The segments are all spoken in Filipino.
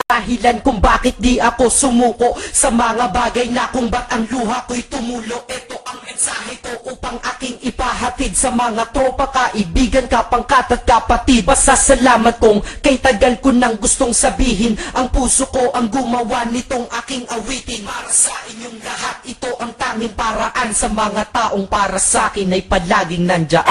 dahilan kung bakit di ako sumuko sa mga bagay na kung ba't ang luha ko'y tumulo. Ito ang mensahe ko upang aking ipahatid sa mga tropa, kaibigan, kapangkat at kapatid. Pasasalamat kong kay tagal ko nang gustong sabihin, ang puso ko ang gumawa nitong aking awitin. Para sa inyong lahat, ito ang tanging paraan, sa mga taong para sa akin ay palaging nandyan.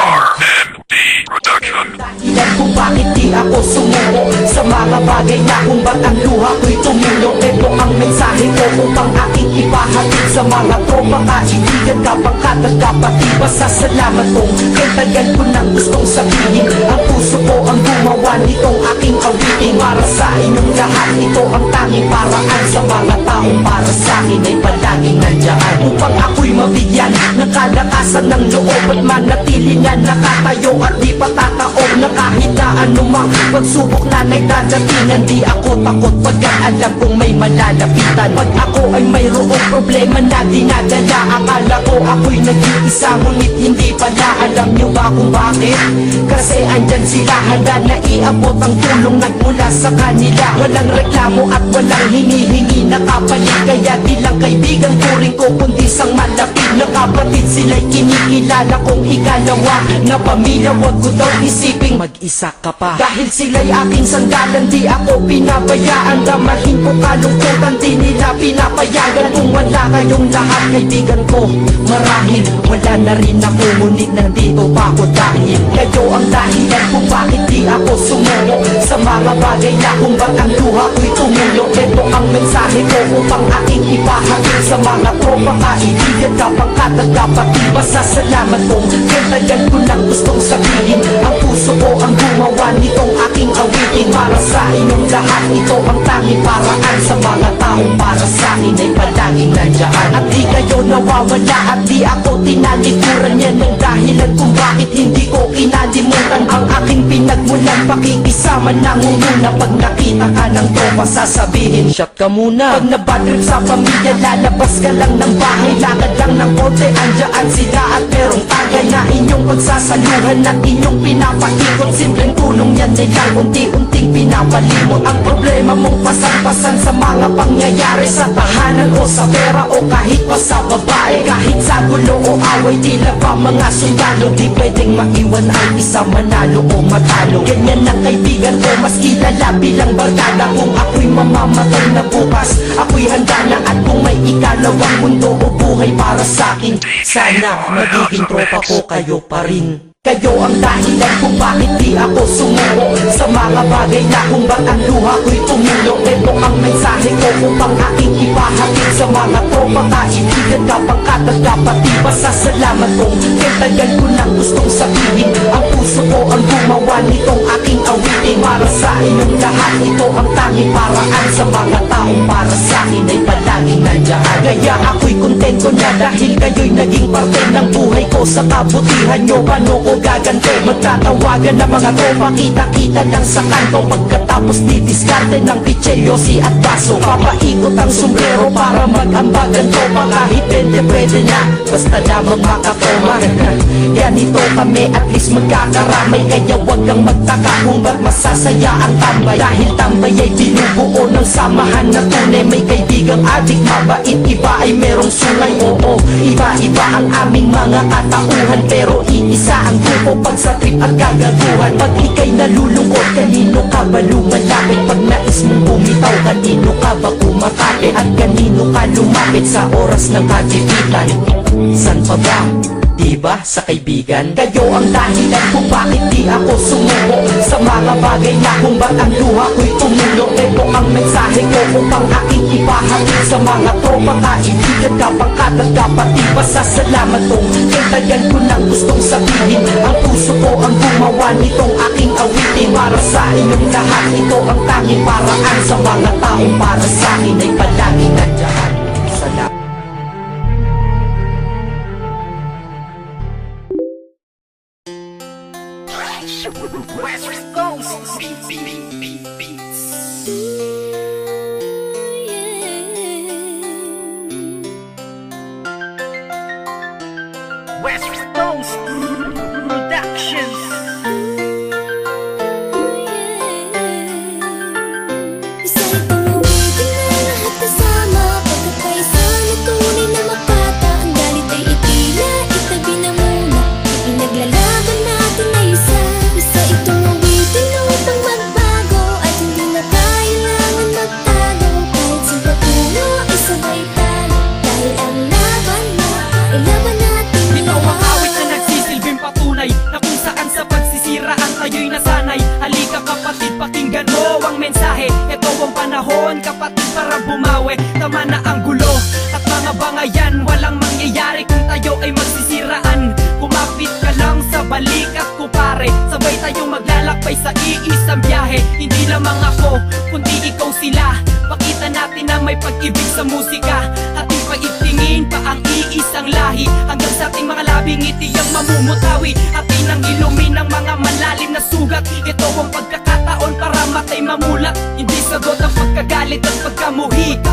Dahilan kung bakit di ako sumuko sa mga bagay na kung ba't ang luha ko'y tumulo. Ito ang mensahe ko upang aking ipahatid sa mga tropa, kaibigan, kapangkat at kapatid. Pasasalamat kong kay tagal ko nang gustong sabihin, ang puso ko ang gumawa nitong aking awitin. Para sa inyong lahat, ito ang tanging paraan, sa mga taong para sa akin ay palaging nandyan. Upang ako'y mabigyan ng kalakasan ng loob at manatili na nakatayo at di patataob na kahit na anumang pagsubok na nagdadatingan. Di ako takot pagkat alam kong may malalapitan. Pag ako ay mayroong problema na dinadala, akala ko ako'y nag-iisa, ngunit hindi pala. Alam nyo ba kung bakit? Kasi andyan sila, handa na iabot ang tulong nagmula sa kanila. Walang reklamo at walang hinihingi na kapalit, kaya di lang kaibigan ko rin ko kundi sang malapit na kapatid. Sila'y kinikilala kong ikalawa na pamilya. Huwag ko daw isiping mag-isa ka pa, dahil sila'y aking sandalan, di ako pinabayaan. Damahin ko kalungkutan, di nila pinapayagan. Kung wala kayong lahat kaibigan ko, marahil wala na rin ako, ngunit nandito pa ako dahil kayo ang dahilan kung bakit di ako sumuko sa mga bagay na kung ba't ang luha ko'y tumulo. Ito ang mensahe ko upang aking ipahatid sa mga tropa, kaibigan, kapangkat at kapatid. Pasasalamat kong kay tagal ko nang gustong sabihin, ang puso ko ang gumawa nitong aking awitin. Para sa inyong lahat, ito ang tanging paraan, sa mga taong para sa akin ay palaging nandyan. At di kayo nawawala at di ako tinalikuran, yan ang dahilan kung bakit hindi ko kinalimutan ang aking pinagmulan. Pakikisama nangunguna, pag nakita ka ng tropa sasabihin shot ka muna. Pag nabadrip sa pamilya, lalabas ka lang ng bahay, lakad lang ng konti, andyan sila at merong tagay na inyong pagsasaluhan at inyong pinapaikot. Simpleng tulong yan nila, unti-unting pinapalimot ang problema mong pasan-pasan sa mga pangyayari sa tahanan o sa pera o kahit pa sa babae. Kahit sa gulo o away, tila ba mga sundalo, di pwedeng maiwan ang isa, manalo o matalo. Ganyan ang kaibigan ko, mas kilala bilang barkada. Kung ako'y mamamatay na bukas, ako'y handa na. At kung may ikalawang mundo o buhay para sa'kin, sana magiging tropa ko kayo pa rin. Kayo ang dahilan kung bakit di ako sumuko sa mga bagay na kung ba't ang luha ko'y tumulo. Ito ang mensahe ko upang aking ipahatid sa mga tropa, kaibigan, kapangkat at kapatid. Pasasalamat kong kay tagal ko nang gustong sabihin, ang puso ko ang gumawa nitong aking awitin. Para sa inyong lahat, ito ang tanging paraan, sa mga taong para sa akin ay palaging nandyan. Kaya ako'y kontento na dahil kayo'y naging parte ng buhay ko. Sa kabutihan nyo, paano ko gagante? Magtatawagan ng mga tropa, kita-kita lang sa kanto. Pagkatapos didiskarte ng pitselyosi at baso, papaikot ang sombrero para mag-ambagan tropa. Kahit 20 pwede na, basta lamang makatoma. Ganito kami, at least magkakaramay. Kaya wag kang magtaka kung ba't masasaya ang tambay, dahil tambay ay binubuo ng samahan na tunay. May kaibigang adik, mabait, iba ay merong sungay. Oo, iba-iba ang aming mga katauhan, pero iisa ang grupo pag sa trip at kagaguhan. Pag ika'y nalulungkot, kanino ka ba lumalapit? Pag nais mong bumitaw, kanino ka ba kumakapit? At kanino ka lumapit sa oras ng kagipitan? San pa ba? Diba sa kaibigan? Kayo ang dahilan kung bakit di ako sumuko sa mga bagay na kung ba't ang luha ko'y tumulo. Ito ang mensahe ko upang aking ipahatid sa mga tropa, kaibigan, kapangkat at kapatid. Pasasalamat kong kay tagal ko nang gustong sabihin, ang puso ko ang gumawa nitong aking awitin. Para sa inyong lahat, ito ang tanging paraan, sa mga taong para sa akin ay palaging nandyan. Salamat. West Coast Beats. West Coast Productions. Isa'y mo ang mensahe. Ito ang panahon kapatid para bumawi. Tama na ang gulo at mga bangayan, walang mangyayari kung tayo ay magsisiraan. Kumapit ka lang sa balikat ko pare, sabay tayong maglalakbay sa iisang biyahe. Hindi lamang ako, kundi ikaw sila. Pakita natin na may pag-ibig sa musika. Ating paitingin pa ang iisang lahi, hanggang sa ating mga labing ngiti ang mamumutawi. Atin ang ilumin ng mga malalim na sugat. Ito ang pagkakataon para matay mamulat. Hindi sagot ang pagkagalit at pagkamuhi,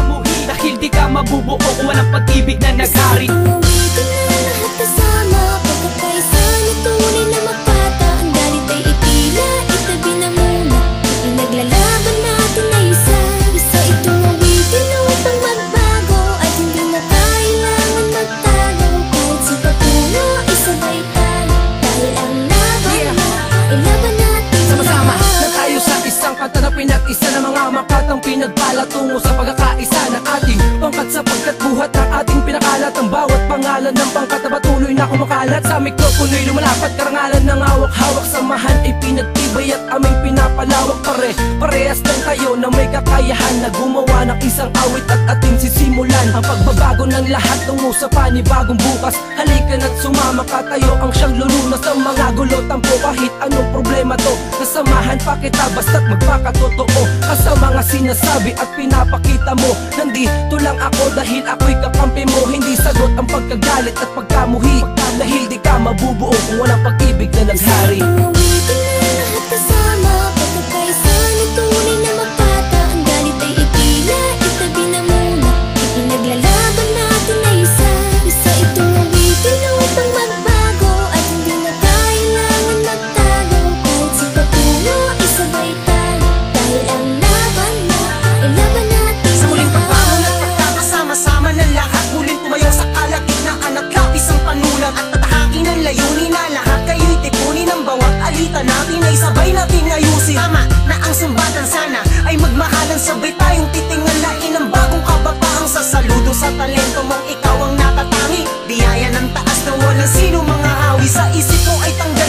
dahil di ka mabubuo kung walang pag-ibig na naghari. Uwitin na lahat kasama, pagkakaisa na tunay na mapata. Ang galit ay itila, itabi na muna. Pinaglalaban natin na isa itong awitin na upang magbago. At hindi na kailangan magtago. Kahit sa patulo, isabay tayo. Dahil ang laban na, ilaban natin Sama-sama lahat. na tayo sa isang kanta na pinag-isa ng mga makatang pinagpala tungo sa pagkakaisa ng ating pangkat, sapagkat buhat ng ating pinakalat. Ang bawat pangalan ng pangkat na patuloy na kumakalat. Sa mikropono'y lumalapat, karangalan ng hawak-hawak. Samahan ay pinagtibay at aming pinapalawak. Parehas lang tayo na may kakayahan na gumawa ng isang awit at ating sisimulan ang pagbabago ng lahat tungo sa panibagong bukas. Halika na't sumama ka, tayo ang siyang lulunas ng mga gulo. Tampo kahit anong problema to, nasamahan pa kita basta't magpakatotoo ka sa mga sinasabi at pinapakita mo. Nandito lang ako dahil ako'y kakampi mo. Hindi sagot ang pagkagalit at pagkamuhi, dahil di ka mabubuo kung walang pag-ibig na naghari. Uwitin na lahat kasama, pagkakaisa na tunay na mapata. Ang galit ay itila, itabi na muna. Ipinaglalaban natin na isa itong awitin na upang magbago. At hindi na kailangan magtago. Kahit sa patulo, isabay tayo. Dahil ang laban na, ilaban natin Sa muling pagbangon at lahat. pagkakasama-sama ng lahat, muling tumayo sa kalagitnaan at lapis ang panulat. At tatahakin ang layunin na lahat kayo'y tipunin. Ang bawat alita natin ay sabay natin ayusin. Tama na ang sumbatan, sana ay magmahalan. Sabay tayong titingalain ang bagong kabataang sasaludo sa talento mong ikaw ang natatangi. Biyaya ng taas na walang sino mga hawi. Sa isip ko ay tanggap